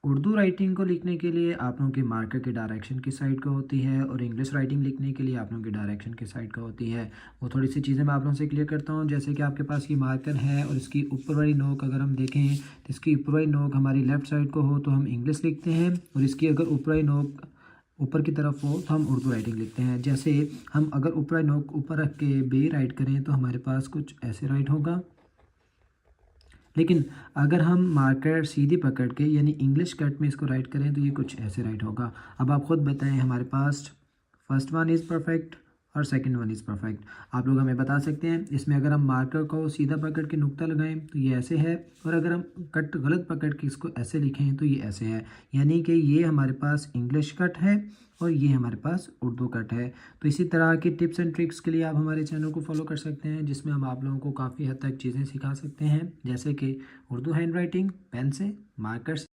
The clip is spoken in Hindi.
उर्दू राइटिंग को लिखने के लिए आप लोगों के मार्कर की डायरेक्शन की साइड का होती है और इंग्लिश राइटिंग लिखने के लिए आप लोगों की डायरेक्शन की साइड का होती है। वो थोड़ी सी चीज़ें मैं आप लोगों से क्लियर करता हूँ। जैसे कि आपके पास ये मार्कर है और इसकी ऊपर वाली नोक अगर हम देखें तो इसकी ऊपर वाली नोक हमारी लेफ़्ट साइड को हो तो हम इंग्लिश लिखते हैं, और इसकी अगर ऊपर वाली नोक ऊपर की तरफ हो तो हम उर्दू राइटिंग लिखते हैं। जैसे हम अगर ऊपर वाली नोक ऊपर रख के बे राइट करें तो हमारे पास कुछ ऐसे राइट होगा, लेकिन अगर हम मार्कर सीधी पकड़ के यानी इंग्लिश कट में इसको राइट करें तो ये कुछ ऐसे राइट होगा। अब आप ख़ुद बताएं हमारे पास फर्स्ट वन इज़ परफेक्ट और सेकंड वन इज़ परफेक्ट। आप लोग हमें बता सकते हैं इसमें अगर हम मार्कर को सीधा पकड़ के नुक्ता लगाएं तो ये ऐसे है, और अगर हम कट गलत पकड़ के इसको ऐसे लिखें तो ये ऐसे है। यानी कि ये हमारे पास इंग्लिश कट है और ये हमारे पास उर्दू कट है। तो इसी तरह की टिप्स एंड ट्रिक्स के लिए आप हमारे चैनल को फॉलो कर सकते हैं, जिसमें हम आप लोगों को काफ़ी हद तक चीज़ें सिखा सकते हैं, जैसे कि उर्दू हैंड राइटिंग पेन से, मार्कर से,